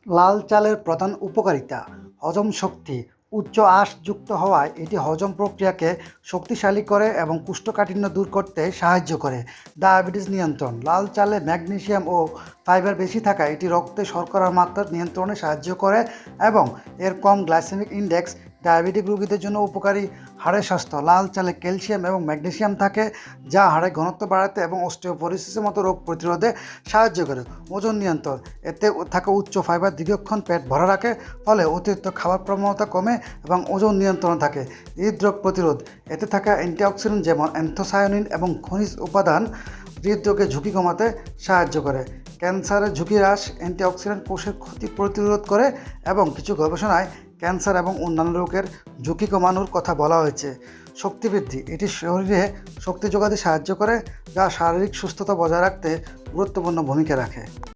লাল চালের প্রধান উপকারিতা হজম শক্তি। উচ্চ আঁশ যুক্ত হওয়ায় এটি হজম প্রক্রিয়াকে শক্তিশালী করে এবং কোষ্ঠকাঠিন্য দূর করতে সাহায্য করে। ডায়াবেটিস নিয়ন্ত্রণ। লাল চালে ম্যাগনেসিয়াম ও ফাইবার বেশি থাকায় এটি রক্তে শর্করার মাত্রা নিয়ন্ত্রণে সাহায্য করে এবং এর কম গ্লাইসেমিক ইন্ডেক্স ডায়াবেটিক রোগীদের জন্য উপকারী। হাড়ের স্বাস্থ্য। লাল চালে ক্যালসিয়াম এবং ম্যাগনেসিয়াম থাকে, যা হাড়ের ঘনত্ব বাড়াতে এবং অস্টিওপোরোসিসের মতো রোগ প্রতিরোধে সাহায্য করে। ওজন নিয়ন্ত্রণ। এতে থাকা উচ্চ ফাইবার দীর্ঘক্ষণ পেট ভরা রাখে, ফলে অতিরিক্ত খাবার প্রবণতা কমে এবং ওজন নিয়ন্ত্রণ থাকে। হৃদরোগ প্রতিরোধ। এতে থাকা অ্যান্টিঅক্সিডেন্ট যেমন অ্যান্থোসায়ানিন এবং খনিজ উপাদান হৃদরোগের ঝুঁকি কমাতে সাহায্য করে। ক্যান্সারের ঝুঁকি হ্রাস। অ্যান্টিঅক্সিডেন্ট কোষের ক্ষতি প্রতিরোধ করে এবং কিছু গবেষণায় ক্যান্সার এবং অন্যান্য রোগের ঝুঁকি কমানোর কথা বলা হয়েছে। শক্তি বৃদ্ধি। এটি শরীরে শক্তি যোগাতে সাহায্য করে, যা শারীরিক সুস্থতা বজায় রাখতে গুরুত্বপূর্ণ ভূমিকা রাখে।